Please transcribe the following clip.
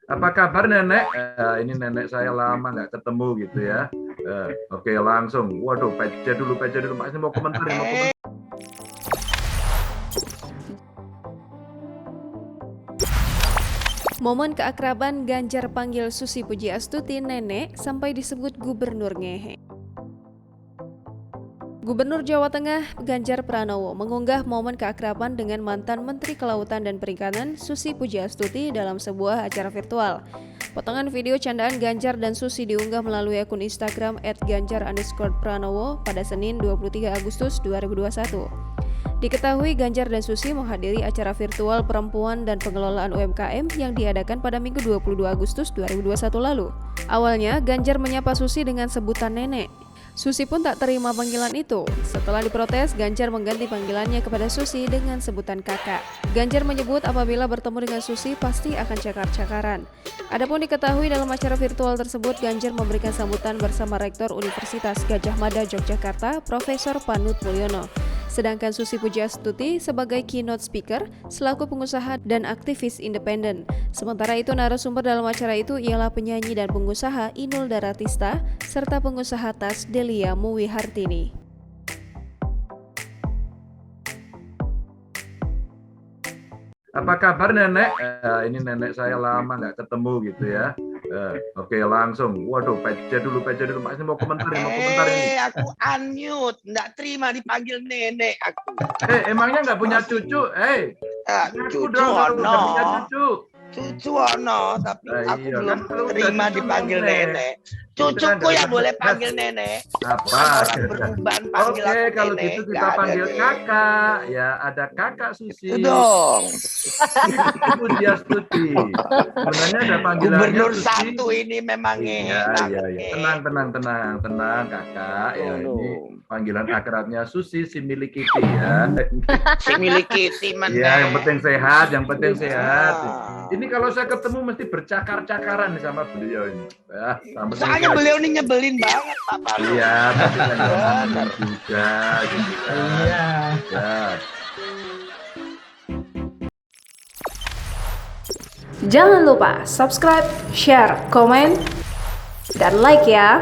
Apa kabar nenek? Ini nenek saya lama nggak ketemu gitu ya. Oke langsung. Waduh, peja dulu. Mas ini mau komentar, mau komentar. Momen keakraban Ganjar panggil Susi Pujiastuti nenek sampai disebut gubernur ngehe. Gubernur Jawa Tengah Ganjar Pranowo mengunggah momen keakraban dengan mantan Menteri Kelautan dan Perikanan Susi Pujiastuti dalam sebuah acara virtual. Potongan video candaan Ganjar dan Susi diunggah melalui akun Instagram @ganjar_pranowo pada Senin 23 Agustus 2021. Diketahui Ganjar dan Susi menghadiri acara virtual perempuan dan pengelolaan UMKM yang diadakan pada Minggu 22 Agustus 2021 lalu. Awalnya, Ganjar menyapa Susi dengan sebutan nenek. Susi pun tak terima panggilan itu. Setelah diprotes, Ganjar mengganti panggilannya kepada Susi dengan sebutan kakak. Ganjar menyebut apabila bertemu dengan Susi pasti akan cakar-cakaran. Adapun diketahui dalam acara virtual tersebut, Ganjar memberikan sambutan bersama Rektor Universitas Gadjah Mada Yogyakarta, Profesor Panut Mulyono. Sedangkan Susi Pujiastuti sebagai keynote speaker selaku pengusaha dan aktivis independen. Sementara itu narasumber dalam acara itu ialah penyanyi dan pengusaha Inul Daratista serta pengusaha tas Delia Muwihartini. Apa kabar nenek? Ini nenek saya lama nggak ketemu gitu ya. Oke langsung. Waduh, peja dulu. Mas ini mau komentar, mau komentar ini. Aku unmute, nggak terima dipanggil nenek aku. Emangnya nggak punya cucu? Aku Cucu dong kalau nggak punya ono, cucu. cucu ono, tapi aku Iya, belum kan kalau udah terima cucu dipanggil nenek. nenek. Udah, Cucuku nggak yang usah boleh bahas. panggil nenek. Apa? Orang beruban panggil Oke, aku kalau nenek. gitu kita Nggak ada panggil deh. kakak. Ya, ada kakak Susi. Itu dong. Pujiastuti. Sebenarnya ada panggilannya Gubernur Susi. satu ini memang ngehe banget. Iya. Tenang kakak. Ya, ini panggilan akrabnya Susi si milik Kitty ya. Si milik Kitty meneh. Iya, yang penting sehat. Ah. Ini kalau saya ketemu mesti bercakar-cakaran nih sama beliau ini. Ya, Soalnya beliau ini nyebelin banget, Pak Palu. Iya, tapi kan ngomong juga gitu kan. Iya. Ya. Jangan lupa subscribe, share, komen, dan like ya.